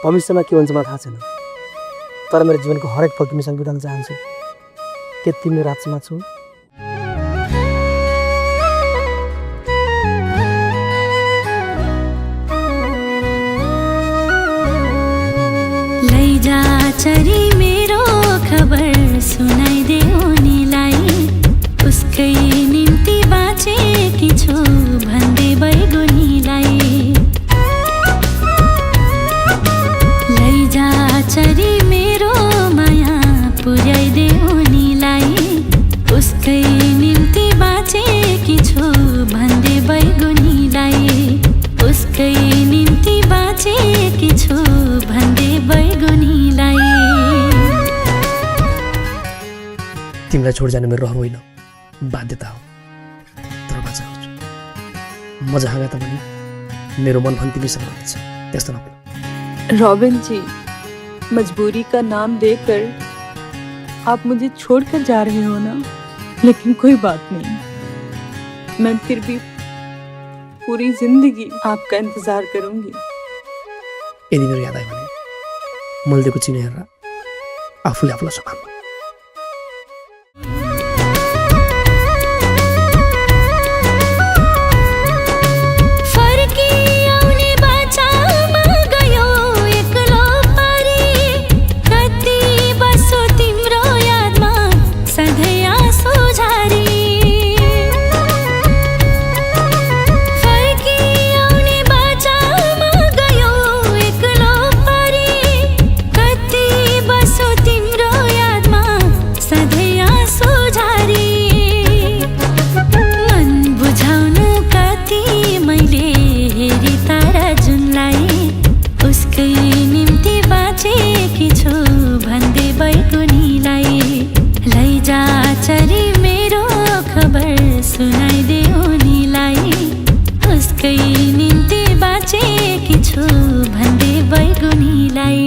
भविष्यमा के हुन्छ मलाई थाहा छैन, तर मेरो जीवनको हरेक पल तिमीसँग बिताउन चाहन्छु। के तिमी रातमा छौ? लैजा चरी मेरो खबर सुनाइदे उनीलाई, उसकै निम्ति बाँचेकी छु भन्दै बैगुनीलाई। लैजा चरी मेरो माया पुर्याइदे उनीलाई, उसकै निम्ति बाँचेकी छु भन्दै बैगुनीलाई, उसकै निम्ति बाँचेकी छु भन्दै बैगुनीलाई। तिमीलाई छोड जानु मेरो रहर होइन, बाध्यता हो, तर बाचा गर्छु। म जहाँ गए तापनि मेरो मन पनि तिमीसँग रहन्छ, त्यस्तो नभन्नु। रॉबिन जी, मजबूरी का नाम देकर आप मुझे छोड़कर जा रहे हो ना, लेकिन कोई बात नहीं, मैं फिर भी पूरी जिंदगी आपका इंतजार करूंगी। यदि मेरो याद आयो भने मैले दिएको चिनो हेरेर आफूले आफूलाई सम्हाल्नु। चरी मेरो खबर सुनाइदे उनीलाई, उसकै निम्ति बाँचेकी छु भन्दै बैगुनीलाई।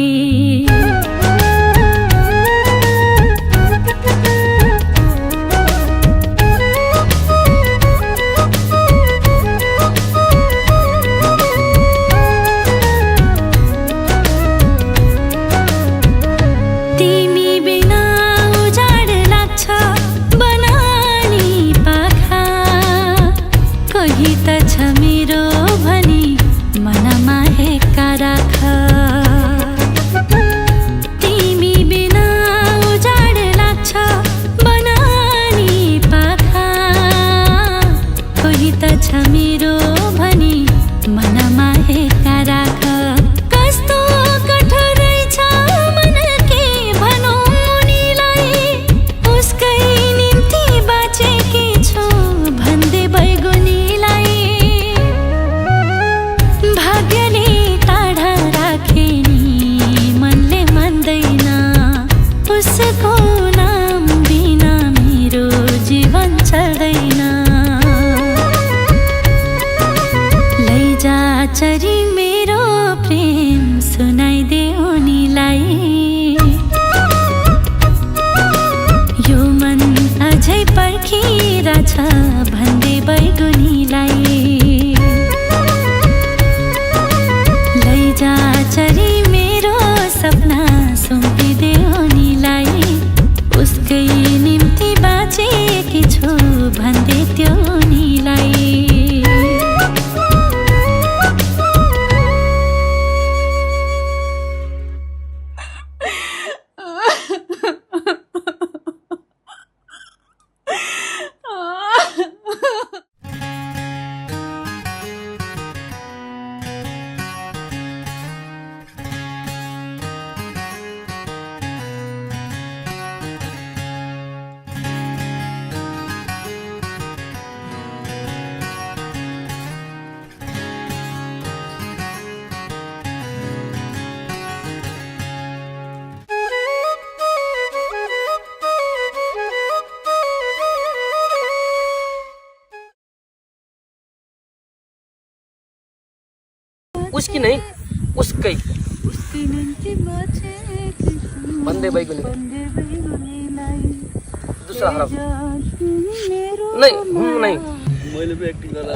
चरी मेरो प्रेम सुनाइदे उनीलाई, यो मन अझै पर्खिरहेछ भन्दै बैगुनीलाई। लैजा चरी मेरो सपना सुम्पिदे उनीलाई, उसकै निम्ति बाँचेकी छु भन्दै त्यो उनीलाई। उसकी नहीं, उसकै बंदे बैगुनी दूसरा हरफ नहीं मैले भी एक्टिङ गर्न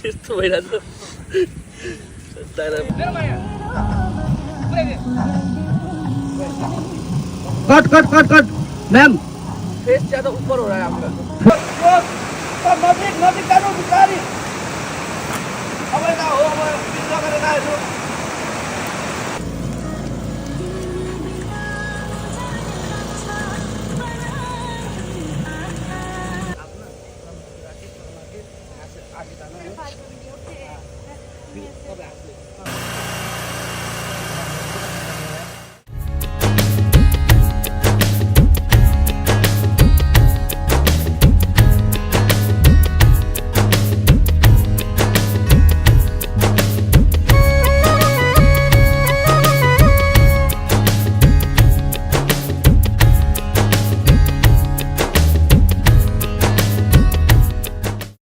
यस्तो भइरहेछ cut cut cut cut ma'am face ज्यादा ऊपर हो रहा है आपका नजदीक नजदीक जानो बिचारी अब ना हो अब